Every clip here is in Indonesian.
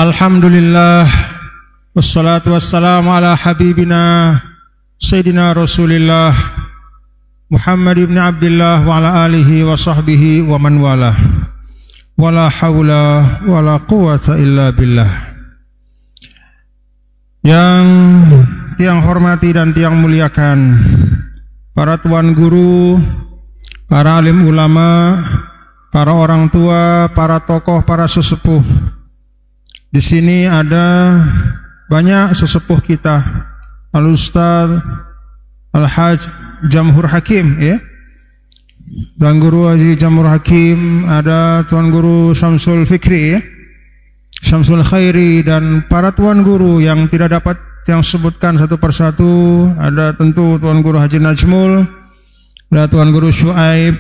Alhamdulillah, wassalatu wassalamu ala habibina Sayyidina Rasulillah Muhammad ibn Abdullah wa ala alihi wa sahbihi wa man wala. Wala hawla wala quwata illa billah. Yang tiang hormati dan tiang muliakan, para tuan guru, para alim ulama, para orang tua, para tokoh, para sesepuh. Di sini ada banyak sesepuh kita, Al-Ustaz Al-Haj Jamhur Hakim, ya. Tuan Guru Haji Jamhur Hakim, ada Tuan Guru Syamsul Fikri, ya. Syamsul Khairi, dan para tuan guru yang tidak dapat yang sebutkan satu persatu. Ada tentu Tuan Guru Haji Najmul, ada Tuan Guru Syuaib,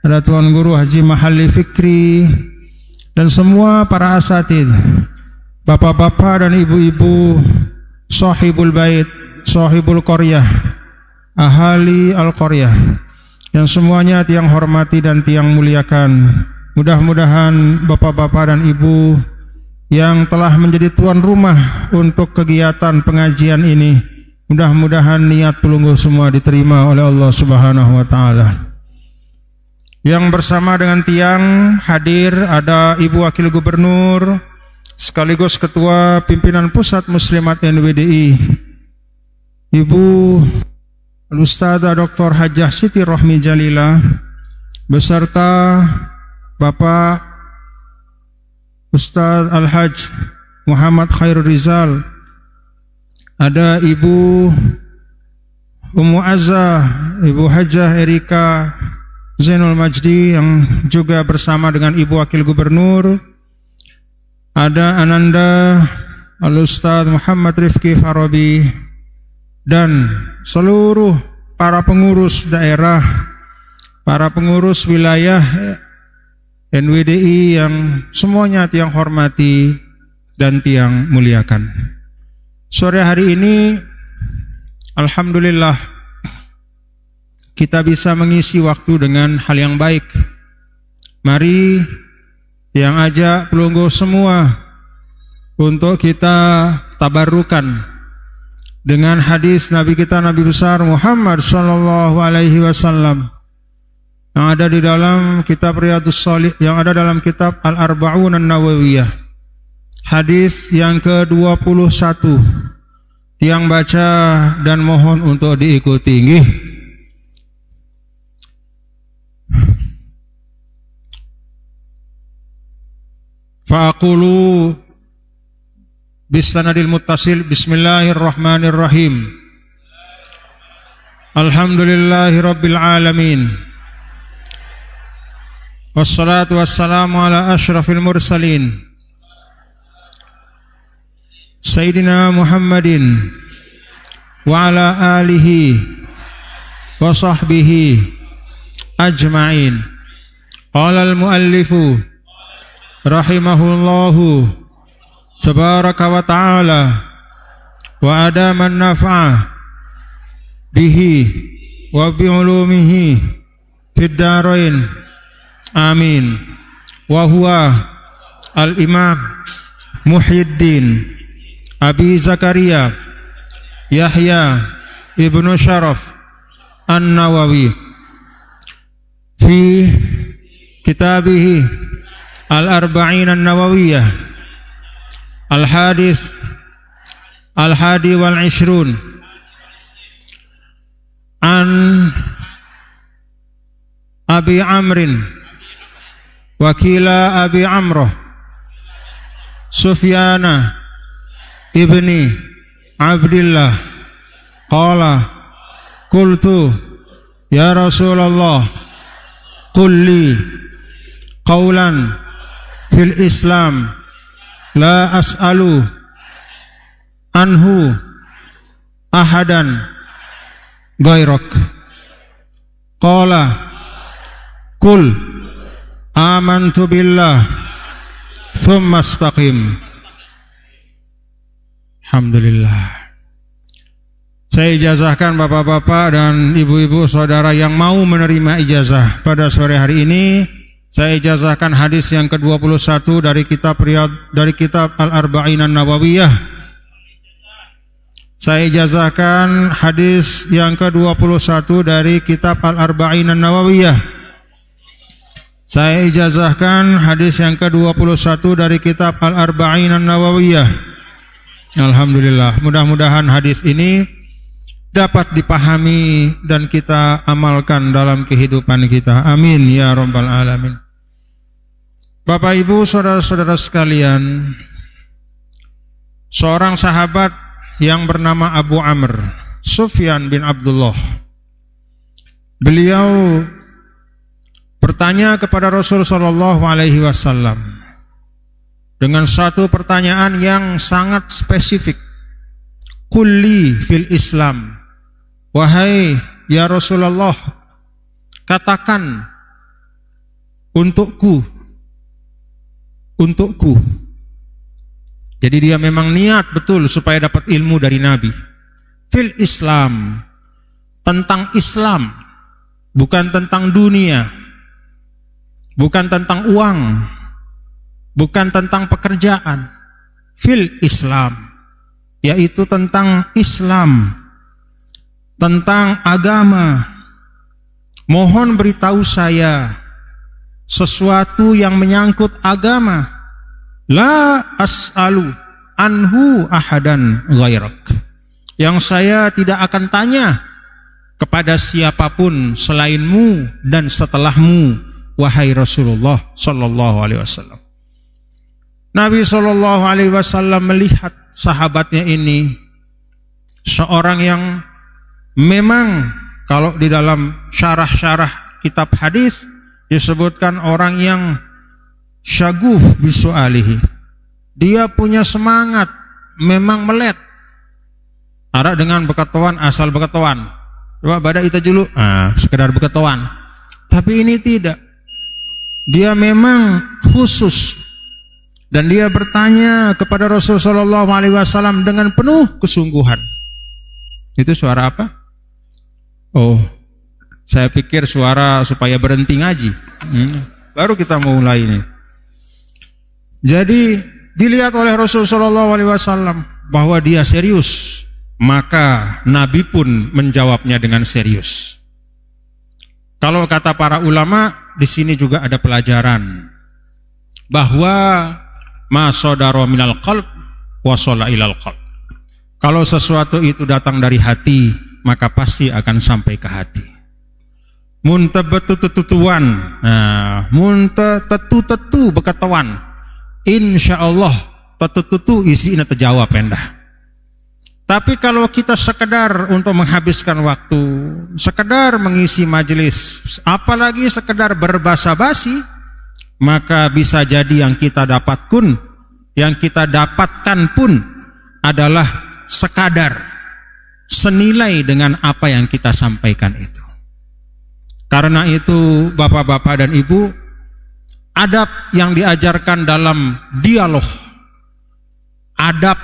ada Tuan Guru Haji Mahalli Fikri, dan semua para asatid, bapak-bapak dan ibu-ibu, sahibul bait, sahibul qaryah, ahali al-qaryah, yang semuanya tiang hormati dan tiang muliakan. Mudah-mudahan bapak-bapak dan ibu yang telah menjadi tuan rumah untuk kegiatan pengajian ini, mudah-mudahan niat pelungguh semua diterima oleh Allah Subhanahu wa taala. Yang bersama dengan tiang hadir ada Ibu Wakil Gubernur sekaligus Ketua Pimpinan Pusat Muslimat NWDI, Ibu Al-Ustadzah Dr. Hajjah Siti Rohmi Jalila, beserta Bapak Ustadz Al-Haj Muhammad Khairul Rizal, ada Ibu Ummu Azza, Ibu Hajjah Erika Zainul Majdi yang juga bersama dengan Ibu Wakil Gubernur, ada Ananda Al-Ustadz Muhammad Rifki Farabi, dan seluruh para pengurus daerah, para pengurus wilayah NWDI yang semuanya tiang hormati dan tiang muliakan. Sore hari ini alhamdulillah kita bisa mengisi waktu dengan hal yang baik. Mari yang ajak pelungguh semua untuk kita tabarrukan dengan hadis Nabi kita, Nabi besar Muhammad sallallahu alaihi wasallam yang ada di dalam kitab Riyadhus Shalihin, yang ada dalam kitab Al-Arba'un An-Nawawiyah. Hadis yang ke-21. Tiang baca dan mohon untuk diikuti. Nggih. Fa'aqulu bisanadil muttasil, bismillahirrahmanirrahim. Alhamdulillahi rabbil alamin. Wassalatu wassalamu ala ashrafil mursalin, Sayyidina Muhammadin wa ala alihi wa sahbihi ajma'in. Qala al-muallifu rahimahullahu tabaraka wa ta'ala wa adaman naf'a bihi wa bi'ulumihi fid darain, amin. Wa huwa al-imam Muhyiddin Abi Zakaria Yahya ibnu Syaraf An-Nawawi fi kitabihi Al-Arba'in An-Nawawiyah Al-Hadith Al-Hadi wal-Ishrun an Abi Amrin Wakila Abi Amroh Sufyana ibni Abdillah qala qultu ya Rasulullah qulli qawlan fil Islam la as'alu anhu ahadan ghairak. Qala qul amantu billah thumma istaqim. Alhamdulillah. Saya ijazahkan bapak-bapak dan ibu-ibu saudara yang mau menerima ijazah pada sore hari ini, Saya ijazahkan hadis yang ke-21 dari kitab Al-Arba'in An-Nawawiyah. Saya ijazahkan hadis yang ke-21 dari kitab Al-Arba'in An-Nawawiyah. Saya ijazahkan hadis yang ke-21 dari kitab Al-Arba'in An-Nawawiyah. Alhamdulillah, mudah-mudahan hadis ini dapat dipahami dan kita amalkan dalam kehidupan kita. Amin ya rabbal alamin. Bapak Ibu, saudara-saudara sekalian, seorang sahabat yang bernama Abu Amr, Sufyan bin Abdullah, beliau bertanya kepada Rasul sallallahu alaihi wasallam dengan satu pertanyaan yang sangat spesifik. Kulli fil Islam, wahai ya Rasulullah, katakan untukku. Jadi dia memang niat betul supaya dapat ilmu dari Nabi. Fil Islam, tentang Islam, bukan tentang dunia, bukan tentang uang, bukan tentang pekerjaan. Fil Islam, yaitu tentang Islam, tentang agama. Mohon beritahu saya sesuatu yang menyangkut agama. La as'alu anhu ahadan ghairak, yang saya tidak akan tanya kepada siapapun selainmu dan setelahmu, wahai Rasulullah sallallahu alaihi wasallam. Nabi sallallahu alaihi wasallam melihat sahabatnya ini seorang yang memang, kalau di dalam syarah-syarah kitab hadis disebutkan orang yang syaguf bisu'alihi. Dia punya semangat, memang melet. Ada dengan bekatuan, asal bekatuan. Coba pada itu dulu, sekedar bekatuan. Tapi ini tidak. Dia memang khusus. Dan dia bertanya kepada Rasulullah SAW dengan penuh kesungguhan. Itu suara apa? Oh, saya pikir suara supaya berhenti ngaji. Baru kita mulai ini. Jadi dilihat oleh Rasulullah SAW bahwa dia serius, maka Nabi pun menjawabnya dengan serius. Kalau kata para ulama, di sini juga ada pelajaran bahwa ma sadara minal qalb wasala ilal qalb. Kalau sesuatu itu datang dari hati, maka pasti akan sampai ke hati. Muntabetututuan, muntetetu bekatuan, insya Allah tetututu isi ini terjawab endah. Tapi kalau kita sekedar untuk menghabiskan waktu, sekedar mengisi majelis, apalagi sekedar berbasa-basi, maka bisa jadi yang kita dapatkan pun adalah sekadar senilai dengan apa yang kita sampaikan itu. Karena itu bapak-bapak dan ibu, adab yang diajarkan dalam dialog, adab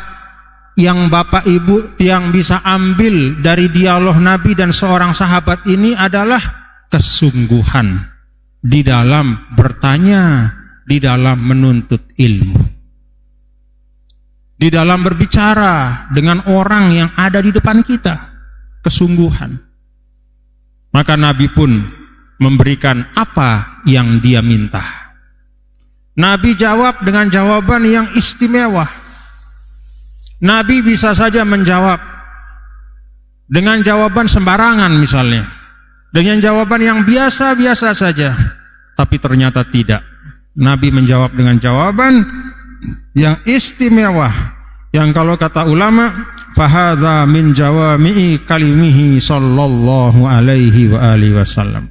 yang bapak ibu yang bisa ambil dari dialog Nabi dan seorang sahabat ini adalah kesungguhan di dalam bertanya, di dalam menuntut ilmu, di dalam berbicara dengan orang yang ada di depan kita, kesungguhan. Maka Nabi pun memberikan apa yang dia minta. Nabi jawab dengan jawaban yang istimewa. Nabi bisa saja menjawab dengan jawaban sembarangan misalnya, dengan jawaban yang biasa-biasa saja, tapi ternyata tidak. Nabi menjawab dengan jawaban yang istimewa, yang kalau kata ulama, fahadha min jawami'i kalimihi sallallahu alaihi wa alihi wasallam.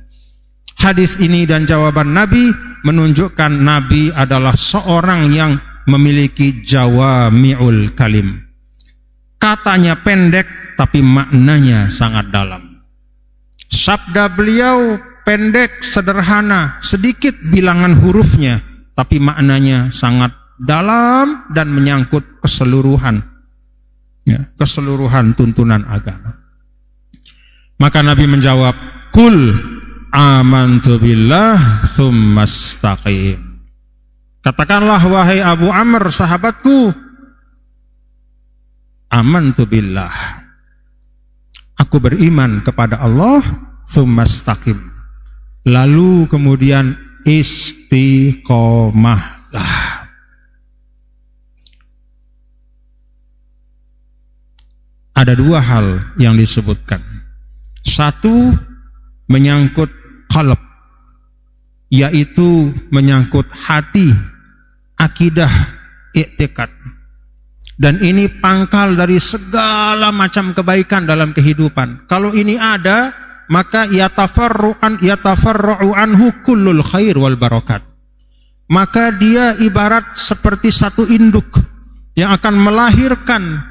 Hadis ini dan jawaban Nabi menunjukkan Nabi adalah seorang yang memiliki jawami'ul kalim. Katanya pendek tapi maknanya sangat dalam. Sabda beliau pendek, sederhana, sedikit bilangan hurufnya, tapi maknanya sangat dalam dan menyangkut keseluruhan, keseluruhan tuntunan agama. Maka Nabi menjawab, kul amantu billah tsumastaqim. Katakanlah wahai Abu Amr sahabatku, amantu billah, aku beriman kepada Allah, tsumastaqim, lalu kemudian istiqomahlah. Ada dua hal yang disebutkan. Satu menyangkut qalb, yaitu menyangkut hati, akidah, i'tikad. Dan ini pangkal dari segala macam kebaikan dalam kehidupan. Kalau ini ada, maka yatafarra'u anhu kullul khair wal barakat. Maka dia ibarat seperti satu induk yang akan melahirkan,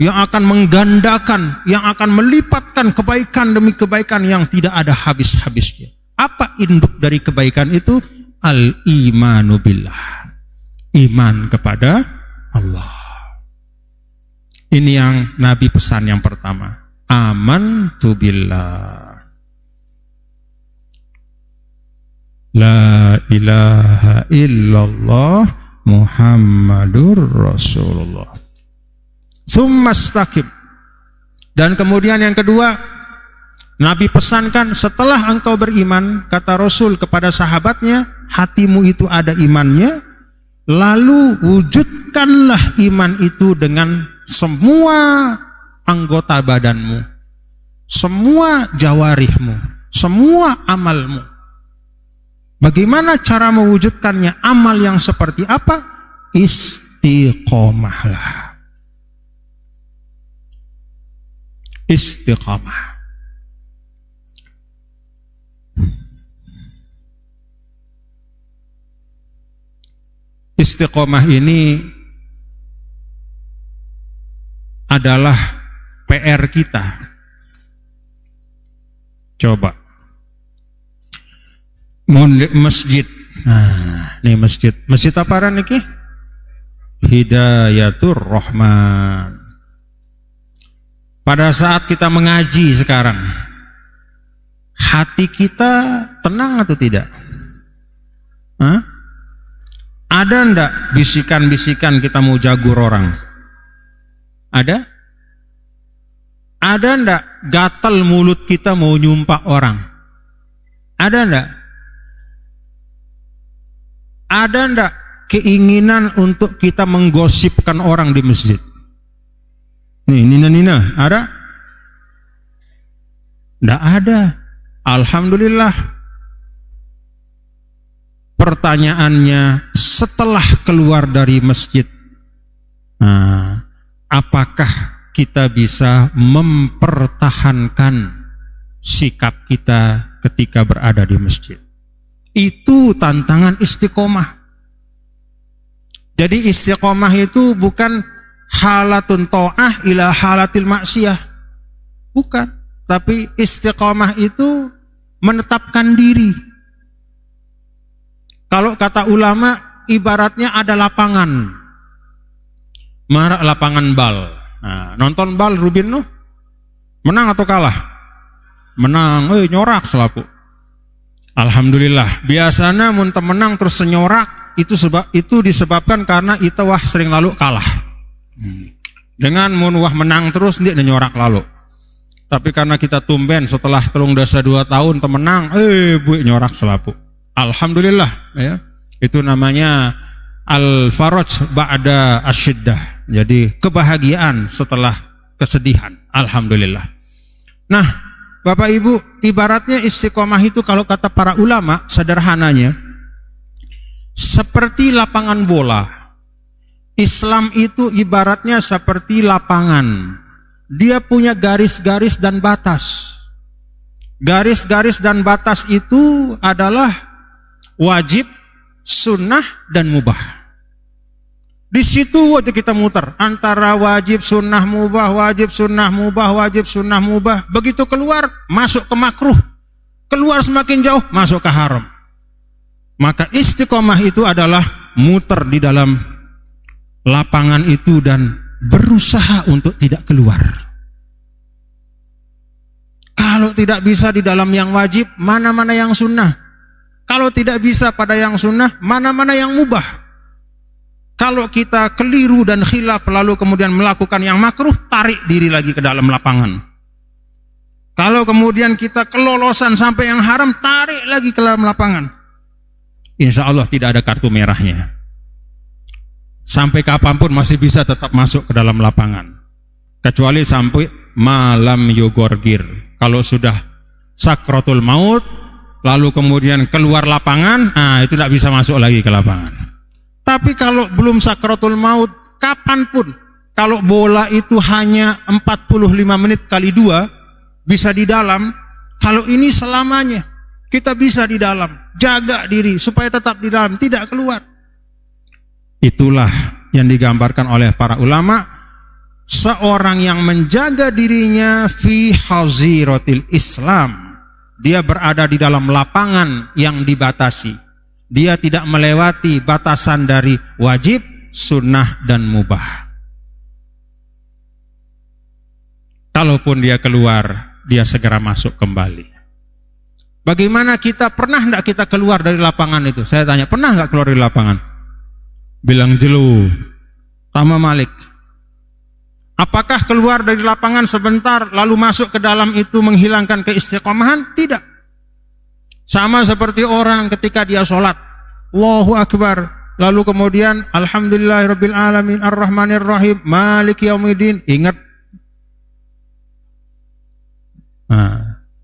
yang akan menggandakan, yang akan melipatkan kebaikan demi kebaikan yang tidak ada habis-habisnya. Apa induk dari kebaikan itu? Al-imanu billah, iman kepada Allah. Ini yang Nabi pesan yang pertama, amantu billah, la ilaha illallah Muhammadur Rasulullah. Tsumastaqim. Dan kemudian yang kedua, Nabi pesankan, setelah engkau beriman, kata Rasul kepada sahabatnya, hatimu itu ada imannya, lalu wujudkanlah iman itu dengan semua anggota badanmu, semua jawarihmu, semua amalmu. Bagaimana cara mewujudkannya? Amal yang seperti apa? Istiqomahlah. Istiqamah. Istiqomah ini adalah PR kita. Coba masjid. Nah, ini masjid. Masjid apa niki? Hidayatur Rahman. Pada saat kita mengaji sekarang, hati kita tenang atau tidak? Hah? Ada enggak bisikan-bisikan kita mau jagur orang? Ada? Ada enggak gatal mulut kita mau nyumpah orang? Ada enggak? Ada enggak keinginan untuk kita menggosipkan orang di masjid? Nih, Nina, ada? Enggak ada. Alhamdulillah. Pertanyaannya, setelah keluar dari masjid, apakah kita bisa mempertahankan sikap kita ketika berada di masjid? Itu tantangan istiqomah. Jadi istiqomah itu bukan halatun ta'ah ila halatil maksiyah, bukan. Tapi istiqomah itu menetapkan diri. Kalau kata ulama, ibaratnya ada lapangan, lapangan bal. Nah, nonton bal Rubin no? Menang atau kalah? Menang, nyorak selaku. Alhamdulillah. Biasanya mun menang terus senyorak, itu disebabkan karena itu sering lalu kalah. Dengan mun menang terus dia nyorak lalu. Tapi karena kita tumben setelah telung dasa 2 tahun temenang, bu nyorak selaku. Alhamdulillah, ya. Itu namanya al-faraj ba'da asyiddah. Jadi kebahagiaan setelah kesedihan. Alhamdulillah. Nah, Bapak Ibu, ibaratnya istiqomah itu kalau kata para ulama sederhananya seperti lapangan bola. Islam itu ibaratnya seperti lapangan. Dia punya garis-garis dan batas. Garis-garis dan batas itu adalah wajib, sunnah, dan mubah. Di situ aja kita muter antara wajib, sunnah, mubah, wajib, sunnah, mubah, wajib, sunnah, mubah. Begitu keluar, masuk ke makruh. Keluar semakin jauh, masuk ke haram. Maka istiqomah itu adalah muter di dalam lapangan itu dan berusaha untuk tidak keluar. Kalau tidak bisa di dalam yang wajib, mana-mana yang sunnah. Kalau tidak bisa pada yang sunnah, mana-mana yang mubah. Kalau kita keliru dan khilaf lalu kemudian melakukan yang makruh, tarik diri lagi ke dalam lapangan. Kalau kemudian kita kelolosan sampai yang haram, tarik lagi ke dalam lapangan. Insya Allah tidak ada kartu merahnya. Sampai kapanpun masih bisa tetap masuk ke dalam lapangan. Kecuali sampai malam yugorgir. Kalau sudah sakratul maut, lalu kemudian keluar lapangan, itu tidak bisa masuk lagi ke lapangan. Tapi kalau belum sakratul maut, kapanpun, kalau bola itu hanya 45 menit kali 2, bisa di dalam. Kalau ini selamanya, kita bisa di dalam. Jaga diri supaya tetap di dalam, tidak keluar. Itulah yang digambarkan oleh para ulama, seorang yang menjaga dirinya fi haziratil Islam, dia berada di dalam lapangan yang dibatasi, dia tidak melewati batasan dari wajib, sunnah, dan mubah. Kalaupun dia keluar, dia segera masuk kembali. Bagaimana kita, pernah tidak kita keluar dari lapangan itu? Saya tanya, pernah nggak keluar dari lapangan? Bilang jelu, Tama Malik. Apakah keluar dari lapangan sebentar lalu masuk ke dalam itu menghilangkan keistiqomahan? Tidak. Sama seperti orang ketika dia sholat, Allahu Akbar, lalu kemudian Alhamdulillahirabbil alamin arrahmanir rahim maliki yaumiddin, ingat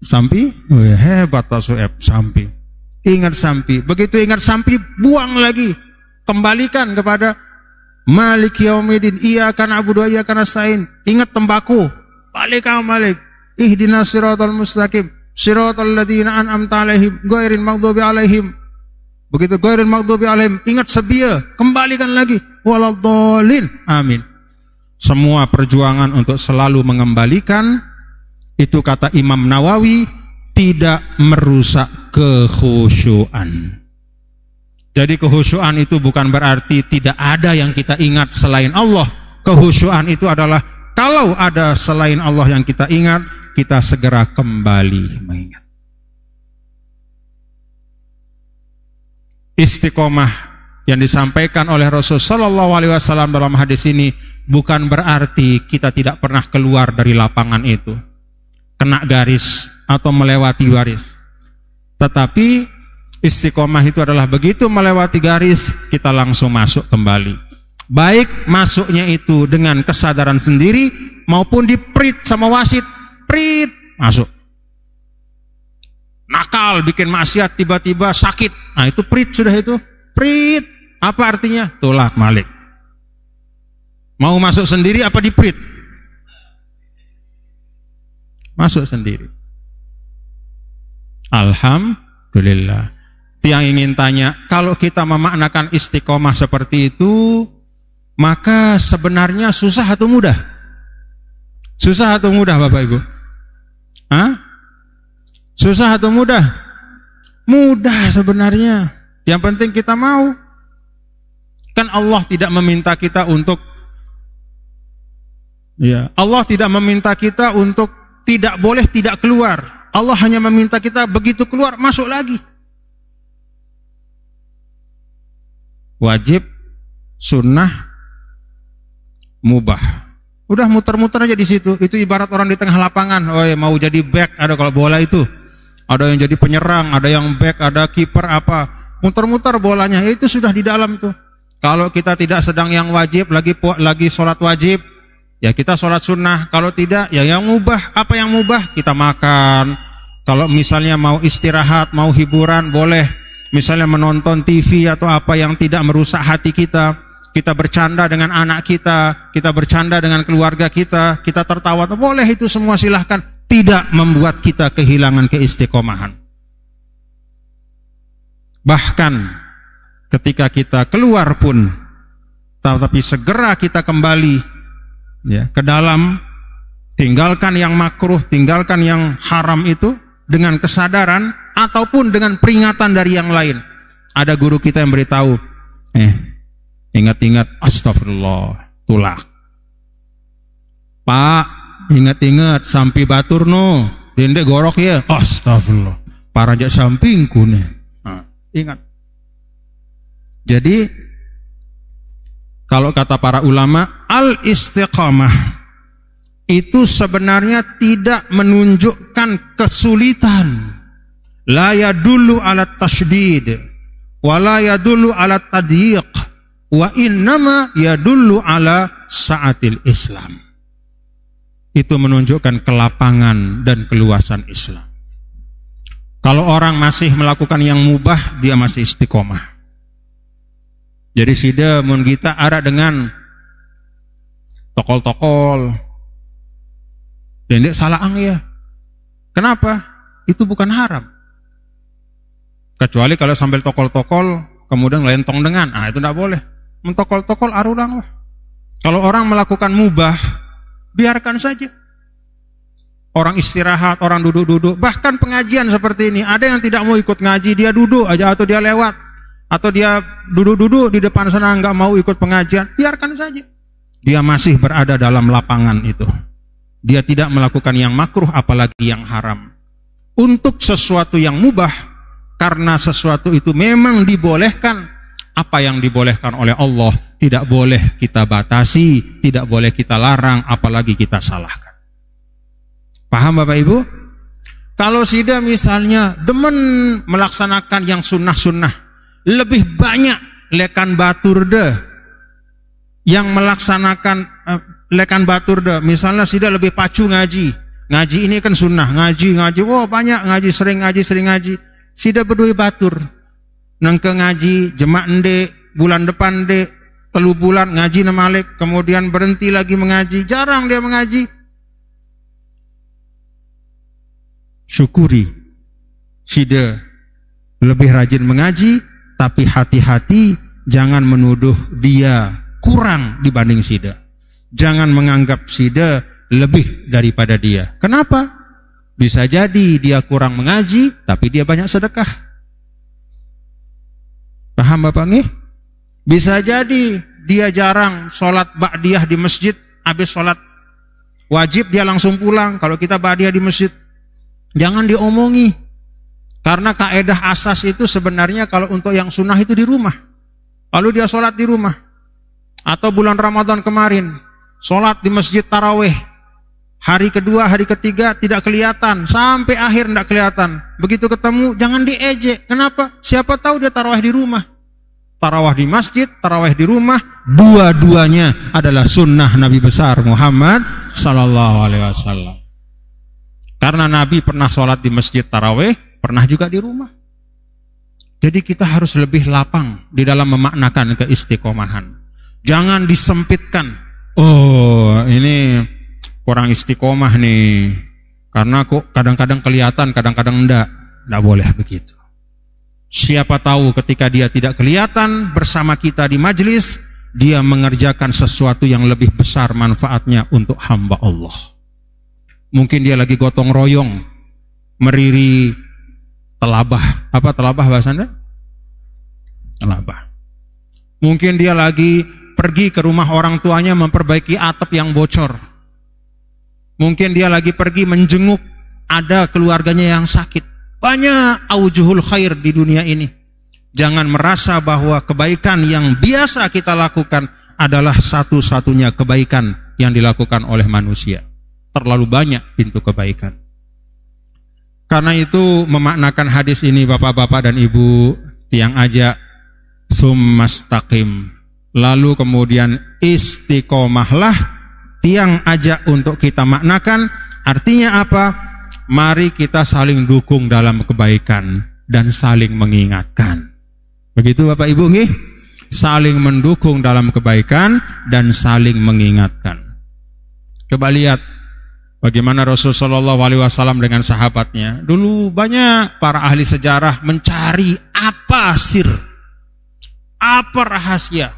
sampi, hebat Tasu'eb, sampi, ingat sampi, begitu ingat sampi buang lagi, kembalikan kepada maliki yaumiddin, iyyaka na'budu wa iyyaka nasta'in, ingat tembakau, balik malik, ihdinas siratal mustaqim siratal ladzina an'amta 'alaihim ghairil maghdubi 'alaihim, begitu ghairil maghdubi 'alaihim, ingat sebiya, kembalikan lagi waladhdallin, amin. Semua perjuangan untuk selalu mengembalikan itu, kata Imam Nawawi, tidak merusak kekhusyuan. Jadi kekhusyuan itu bukan berarti tidak ada yang kita ingat selain Allah. Kekhusyuan itu adalah kalau ada selain Allah yang kita ingat, kita segera kembali mengingat. Istiqomah yang disampaikan oleh Rasulullah SAW dalam hadis ini bukan berarti kita tidak pernah keluar dari lapangan itu, kena garis atau melewati garis. Tetapi istiqomah itu adalah begitu melewati garis, kita langsung masuk kembali. Baik masuknya itu dengan kesadaran sendiri maupun diprit sama wasit, prit masuk. Nakal, bikin maksiat, tiba-tiba sakit, nah itu prit, sudah itu prit. Apa artinya? Tolak malik. Mau masuk sendiri apa diprit? Masuk sendiri. Alhamdulillah. Yang ingin tanya, kalau kita memaknakan istiqomah seperti itu, maka sebenarnya susah atau mudah? Susah atau mudah, Bapak Ibu? Susah atau mudah? Mudah sebenarnya. Yang penting kita mau. Kan Allah tidak meminta kita untuk, Allah tidak meminta kita untuk tidak boleh tidak keluar. Allah hanya meminta kita begitu keluar masuk lagi. Wajib, sunnah, mubah. Udah muter-muter aja di situ. Itu ibarat orang di tengah lapangan. Mau jadi back, ada kalau bola itu. Ada yang jadi penyerang, ada yang back, ada kiper apa. Muter-muter bolanya, itu sudah di dalam itu. Kalau kita tidak sedang yang wajib, lagi sholat wajib, ya kita sholat sunnah. Kalau tidak, ya yang mubah. Apa yang mubah? Kita makan. Kalau misalnya mau istirahat, mau hiburan, boleh. Misalnya menonton TV atau apa yang tidak merusak hati kita. Kita bercanda dengan anak kita, kita bercanda dengan keluarga kita, kita tertawa, boleh itu semua, silahkan. Tidak membuat kita kehilangan keistiqomahan. Bahkan ketika kita keluar pun, tapi segera kita kembali ke dalam, tinggalkan yang makruh, tinggalkan yang haram itu dengan kesadaran ataupun dengan peringatan dari yang lain. Ada guru kita yang beritahu, ingat-ingat, astagfirullah, tulak. Pak, ingat-ingat, sampai batur no, Dendek gorok ya. Astagfirullah. Parajak sampingku nih. Nah, ingat. Jadi kalau kata para ulama, al-istiqamah itu sebenarnya tidak menunjukkan kesulitan. La yadullu ala tasydid wa la yadullu ala tadyiq wa innama yadullu ala sa'atil Islam. Itu menunjukkan kelapangan dan keluasan Islam. Kalau orang masih melakukan yang mubah, dia masih istiqomah. Jadi sida mun kita ada dengan tokol-tokol, dendek salaang ya. Kenapa? Itu bukan haram. Kecuali kalau sambil tokol-tokol, kemudian lentong dengan, itu tidak boleh. Mentokol-tokol arurang lah. Kalau orang melakukan mubah, biarkan saja. Orang istirahat, orang duduk-duduk, bahkan pengajian seperti ini, ada yang tidak mau ikut ngaji, dia duduk aja atau dia lewat, atau dia duduk-duduk di depan sana nggak mau ikut pengajian, biarkan saja. Dia masih berada dalam lapangan itu. Dia tidak melakukan yang makruh apalagi yang haram. Untuk sesuatu yang mubah, karena sesuatu itu memang dibolehkan, apa yang dibolehkan oleh Allah tidak boleh kita batasi, tidak boleh kita larang, apalagi kita salahkan. Paham Bapak Ibu? Kalau sida misalnya demen melaksanakan yang sunnah-sunnah, lebih banyak lekan batur deh yang melaksanakan lekan batur deh. Misalnya sida lebih pacu ngaji ini kan sunnah, ngaji, banyak ngaji, sering ngaji. Sida berdua batur, nengke ngaji, jemak ndek, bulan depan ndek, 3 bulan ngaji namalik, kemudian berhenti lagi mengaji, jarang dia mengaji. Syukuri sida lebih rajin mengaji, tapi hati-hati jangan menuduh dia kurang dibanding sida. Jangan menganggap sida lebih daripada dia. Kenapa? Bisa jadi dia kurang mengaji, tapi dia banyak sedekah. Paham Bapak nih? Bisa jadi dia jarang sholat ba'diyah di masjid, habis sholat wajib dia langsung pulang. Kalau kita ba'diyah di masjid, jangan diomongi, karena kaedah asas itu sebenarnya kalau untuk yang sunnah itu di rumah. Lalu dia sholat di rumah. Atau bulan Ramadan kemarin, sholat di masjid taraweh. Hari kedua, hari ketiga tidak kelihatan, sampai akhir tidak kelihatan. Begitu ketemu, jangan diejek. Kenapa? Siapa tahu dia taraweh di rumah. Taraweh di masjid, taraweh di rumah, dua-duanya adalah sunnah Nabi besar Muhammad sallallahu alaihi wasallam. Karena Nabi pernah sholat di masjid taraweh, pernah juga di rumah. Jadi kita harus lebih lapang di dalam memaknakan keistiqomahan. Jangan disempitkan. Oh, ini kurang istiqomah nih. Karena kok kadang-kadang kelihatan, kadang-kadang enggak. Enggak boleh begitu. Siapa tahu ketika dia tidak kelihatan bersama kita di majelis, dia mengerjakan sesuatu yang lebih besar manfaatnya untuk hamba Allah. Mungkin dia lagi gotong royong, meriri telabah. Apa telabah bahasanya? Telabah. Mungkin dia lagi pergi ke rumah orang tuanya memperbaiki atap yang bocor. Mungkin dia lagi pergi menjenguk ada keluarganya yang sakit. Banyak aujuhul khair di dunia ini. Jangan merasa bahwa kebaikan yang biasa kita lakukan adalah satu-satunya kebaikan yang dilakukan oleh manusia. Terlalu banyak pintu kebaikan. Karena itu memaknakan hadis ini bapak-bapak dan ibu, tiang ajak summastaqim, lalu kemudian istiqomahlah, tiang ajak untuk kita maknakan. Artinya apa? Mari kita saling dukung dalam kebaikan dan saling mengingatkan. Begitu Bapak Ibu nggih? Saling mendukung dalam kebaikan dan saling mengingatkan. Coba lihat bagaimana Rasulullah SAW dengan sahabatnya. Dulu banyak para ahli sejarah mencari apa sir, apa rahasia.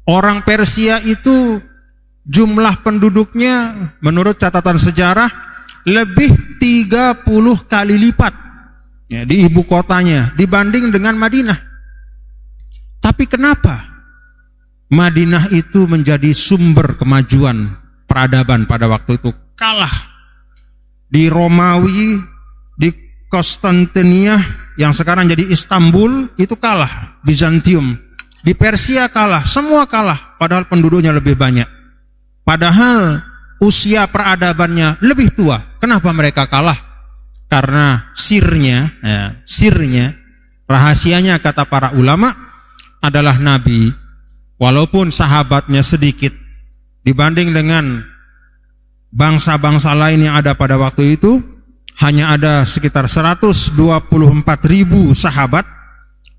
Orang Persia itu jumlah penduduknya menurut catatan sejarah lebih 30 kali lipat ya, di ibu kotanya dibanding dengan Madinah. Tapi kenapa Madinah itu menjadi sumber kemajuan peradaban pada waktu itu kalah? di Romawi, di Konstantinia yang sekarang jadi Istanbul, itu kalah. Bizantium, di Persia kalah, semua kalah, padahal penduduknya lebih banyak. Padahal usia peradabannya lebih tua. Kenapa mereka kalah? Karena sirnya, rahasianya kata para ulama adalah Nabi, walaupun sahabatnya sedikit dibanding dengan bangsa-bangsa lain yang ada pada waktu itu, hanya ada sekitar 124.000 sahabat,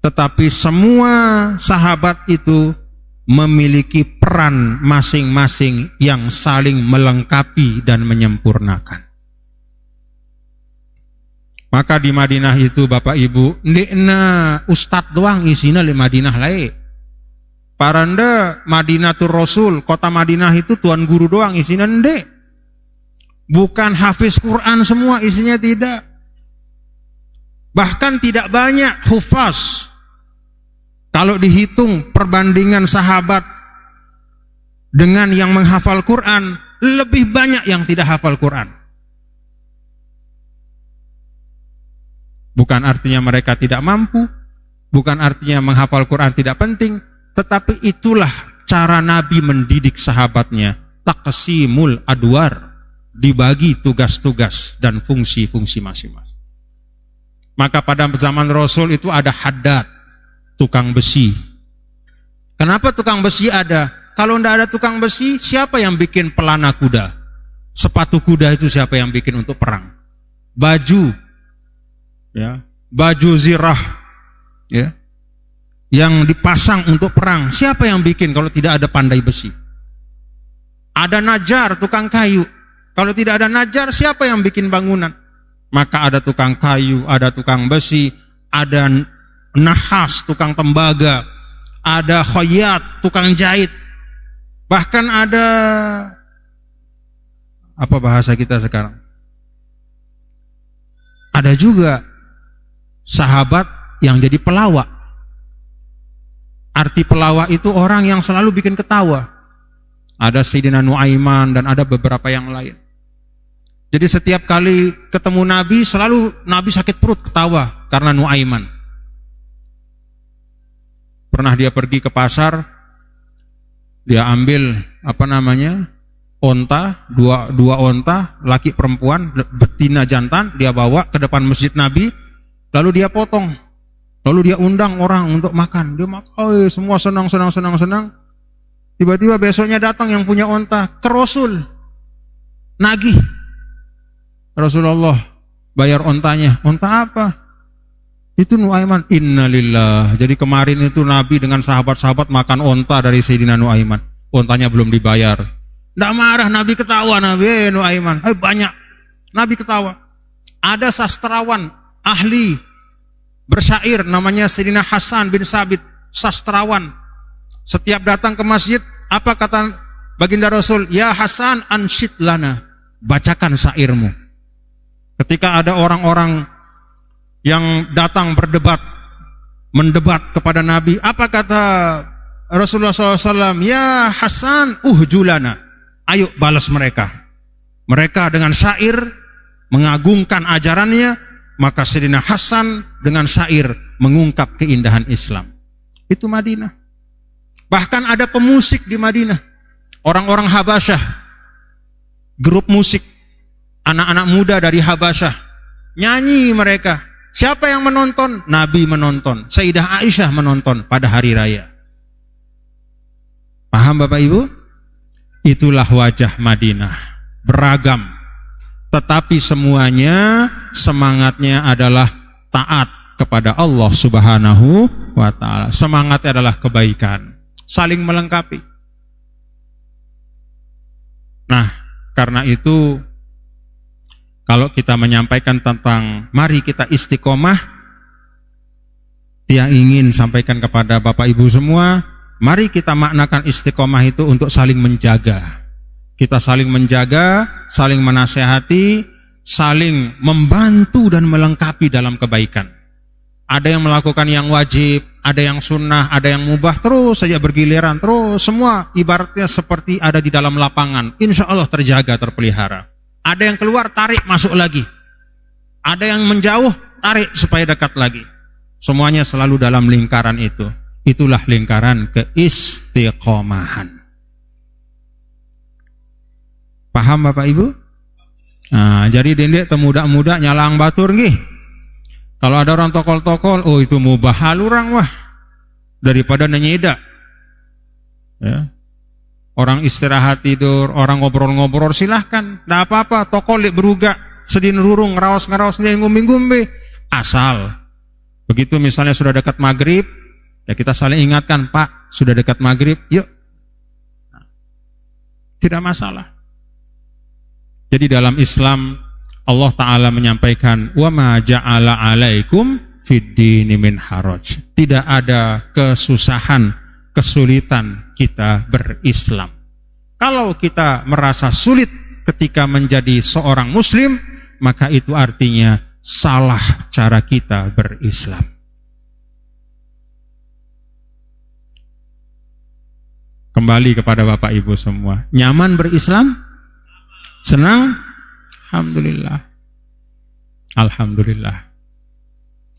tetapi semua sahabat itu memiliki peran masing-masing yang saling melengkapi dan menyempurnakan. Maka di Madinah itu Bapak Ibu, ndekna ustad doang isina di Madinah lain. Paranda Madinatul Rasul, kota Madinah itu tuan guru doang isinya, ndek. Bukan hafiz Quran semua isinya, tidak. Bahkan tidak banyak hufaz. Kalau dihitung perbandingan sahabat dengan yang menghafal Quran, lebih banyak yang tidak hafal Quran. Bukan artinya mereka tidak mampu, bukan artinya menghafal Quran tidak penting, tetapi itulah cara Nabi mendidik sahabatnya. Taqsimul adwar, dibagi tugas-tugas dan fungsi-fungsi masing-masing. Maka pada zaman Rasul itu ada haddad, tukang besi. Kenapa tukang besi ada? Kalau tidak ada tukang besi, siapa yang bikin pelana kuda? Sepatu kuda itu siapa yang bikin untuk perang? Baju, ya, baju zirah, ya, yang dipasang untuk perang, siapa yang bikin kalau tidak ada pandai besi? Ada najar, tukang kayu. Kalau tidak ada najar, siapa yang bikin bangunan? Maka ada tukang kayu, ada tukang besi, ada nahas, tukang tembaga, ada khoyat, tukang jahit. Bahkan ada, apa bahasa kita sekarang? Ada juga sahabat yang jadi pelawak. Arti pelawak itu orang yang selalu bikin ketawa. Ada Sayyidina Nuaiman dan ada beberapa yang lain. Jadi setiap kali ketemu Nabi, selalu Nabi sakit perut ketawa karena Nuaiman. Pernah dia pergi ke pasar, dia ambil onta, dua onta, laki perempuan, betina jantan, dia bawa ke depan masjid Nabi, lalu dia potong, lalu dia undang orang untuk makan. Dia makan, semua senang. Tiba-tiba besoknya datang yang punya onta ke Rasul, nagih. Rasulullah bayar ontanya. Onta apa? Itu Nuaiman. Innalillah. Jadi kemarin itu Nabi dengan sahabat-sahabat makan onta dari Sayyidina Nuaiman. Ontanya belum dibayar. Tidak marah, Nabi ketawa. Nabi Nuaiman, banyak. Nabi ketawa. Ada sastrawan ahli bersyair namanya Sayyidina Hasan bin Sabit, sastrawan. Setiap datang ke masjid, apa kata baginda Rasul? Ya Hasan, ansyid lana, bacakan syairmu. Ketika ada orang-orang yang datang mendebat kepada Nabi, apa kata Rasulullah SAW? Ya Hasan, uhjulana, ayo balas mereka. Mereka dengan syair mengagungkan ajarannya, maka Sayyidina Hasan dengan syair mengungkap keindahan Islam. Itu Madinah. Bahkan ada pemusik di Madinah, orang-orang Habasyah, grup musik, anak-anak muda dari Habasyah, nyanyi mereka. Siapa yang menonton? Nabi menonton, Sayyidah Aisyah menonton pada hari raya. Paham Bapak Ibu? Itulah wajah Madinah, beragam, tetapi semuanya semangatnya adalah taat kepada Allah Subhanahu wa ta'ala. Semangatnya adalah kebaikan, saling melengkapi. Nah, karena itu kalau kita menyampaikan tentang mari kita istiqomah, dia ingin sampaikan kepada Bapak Ibu semua, mari kita maknakan istiqomah itu untuk saling menjaga. Kita saling menjaga, saling menasehati, saling membantu dan melengkapi dalam kebaikan. Ada yang melakukan yang wajib, ada yang sunnah, ada yang mubah, terus saja bergiliran, terus semua ibaratnya seperti ada di dalam lapangan. Insya Allah terjaga, terpelihara. Ada yang keluar, tarik masuk lagi. Ada yang menjauh, tarik supaya dekat lagi. Semuanya selalu dalam lingkaran itu. Itulah lingkaran keistiqomahan. Paham Bapak Ibu? Nah, jadi dendek temuda-muda nyalang batur nggih. Kalau ada orang tokol-tokol, oh itu mubah halurang wah. Daripada nyeda. Ya. Orang istirahat tidur, orang ngobrol-ngobrol silahkan. Tidak apa-apa, tokol berugak, sedin rurung, ngeraos-ngeraos, ngumbi-ngumbi. Asal. Begitu misalnya sudah dekat maghrib, ya kita saling ingatkan, Pak, sudah dekat maghrib, yuk. Tidak masalah. Jadi dalam Islam, Allah Ta'ala menyampaikan, wa ma ja'ala alaikum fid dini min haraj. Tidak ada kesusahan, kesulitan kita berislam. Kalau kita merasa sulit ketika menjadi seorang muslim, maka itu artinya salah cara kita berislam. Kembali kepada Bapak Ibu semua. Nyaman berislam? Senang? Alhamdulillah. Alhamdulillah.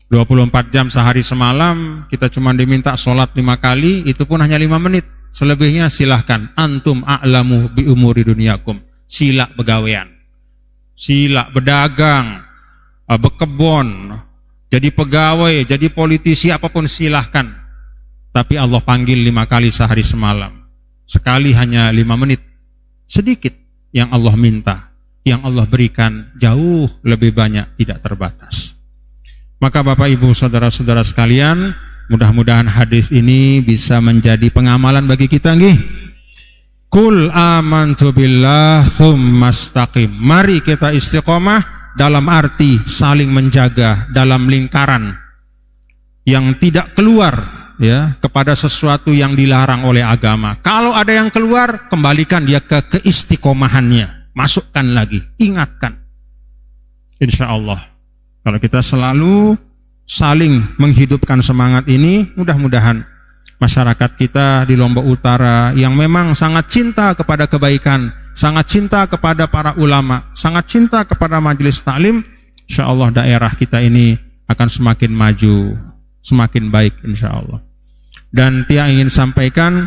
24 jam sehari semalam, kita cuma diminta sholat 5 kali, itu pun hanya 5 menit. Selebihnya silahkan. Antum a'lamu bi umuri dunyakum. Sila begawean. Sila berdagang, bekebon, jadi pegawai, jadi politisi, apapun silahkan. Tapi Allah panggil 5 kali sehari semalam. Sekali hanya 5 menit. Sedikit yang Allah minta. Yang Allah berikan jauh lebih banyak, tidak terbatas. Maka Bapak Ibu saudara-saudara sekalian, mudah-mudahan hadis ini bisa menjadi pengamalan bagi kita nggih. Qul amantu billah tsumma istaqim. Mari kita istiqomah dalam arti saling menjaga dalam lingkaran yang tidak keluar ya kepada sesuatu yang dilarang oleh agama. Kalau ada yang keluar, kembalikan dia ke keistiqomahannya. Masukkan lagi, ingatkan. Insyaallah. Kalau kita selalu saling menghidupkan semangat ini, mudah-mudahan masyarakat kita di Lombok Utara yang memang sangat cinta kepada kebaikan, sangat cinta kepada para ulama, sangat cinta kepada majelis taklim, insyaallah daerah kita ini akan semakin maju, semakin baik insyaallah. Dan Tia ingin sampaikan,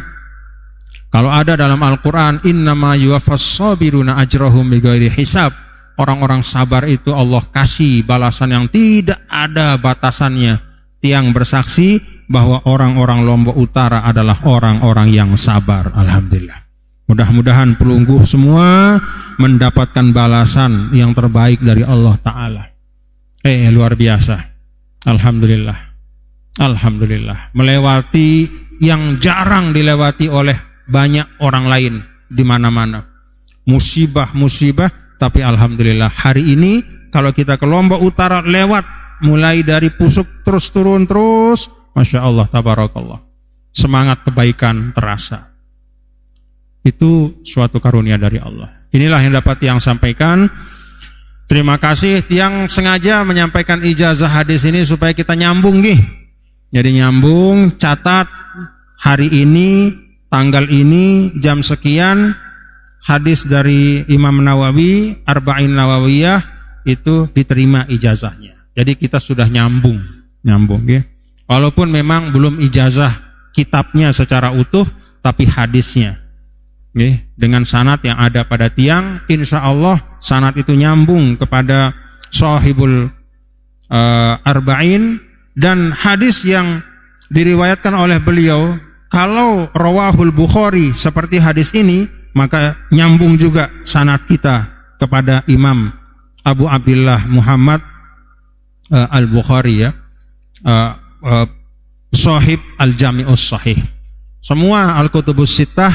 kalau ada dalam Al-Quran, innama yuwaffas sabiruna ajrahum bighairi hisab. Orang-orang sabar itu Allah kasih balasan yang tidak ada batasannya. Tiang bersaksi bahwa orang-orang Lombok Utara adalah orang-orang yang sabar. Alhamdulillah. Mudah-mudahan pelungguh semua mendapatkan balasan yang terbaik dari Allah Ta'ala. Luar biasa. Alhamdulillah. Alhamdulillah. Melewati yang jarang dilewati oleh banyak orang lain di mana-mana. Musibah-musibah. Tapi alhamdulillah hari ini kalau kita ke Lombok Utara lewat mulai dari Pusuk terus turun terus, masya Allah tabarakallah, semangat kebaikan terasa. Itu suatu karunia dari Allah. Inilah yang dapat Tiang sampaikan. Terima kasih Tiang sengaja menyampaikan ijazah hadis ini supaya kita nyambung nih. Jadi nyambung, catat hari ini, tanggal ini, jam sekian. Hadis dari Imam Nawawi, Arba'in Nawawiyah, itu diterima ijazahnya. Jadi kita sudah nyambung ya. Walaupun memang belum ijazah kitabnya secara utuh, tapi hadisnya, ya, dengan sanad yang ada pada Tiang, insya Allah sanad itu nyambung kepada Shahibul Arba'in, dan hadis yang diriwayatkan oleh beliau, kalau rawahul Bukhari seperti hadis ini, maka nyambung juga sanad kita kepada Imam Abu Abdillah Muhammad Al-Bukhari ya, Shahib Al-Jami'us Sahih. Semua Al-Kutubus Sittah,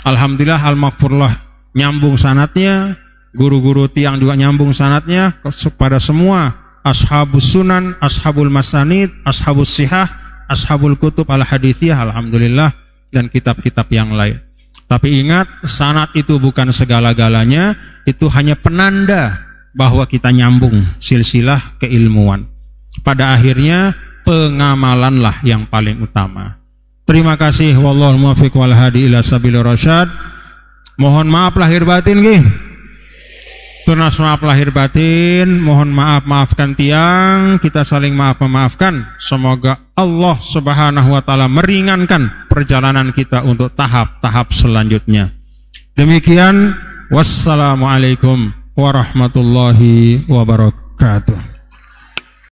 alhamdulillah al-maghfurlah, nyambung sanadnya. Guru-guru Tiang juga nyambung sanadnya kepada semua ashabus sunan, ashabul masanid, ashabus sihah, ashabul kutub al-hadithiyah, alhamdulillah, dan kitab-kitab yang lain. Tapi ingat, sanad itu bukan segala-galanya, itu hanya penanda bahwa kita nyambung silsilah keilmuan. Pada akhirnya pengamalanlah yang paling utama. Terima kasih, wallahul muwaffiq wal hadi ila sabilir rasyad. Mohon maaf lahir batin nggih. Tunas maaf lahir batin, mohon maafkan tiang, kita saling memaafkan. Semoga Allah Subhanahu wa taala meringankan perjalanan kita untuk tahap-tahap selanjutnya. Demikian, wassalamualaikum warahmatullahi wabarakatuh.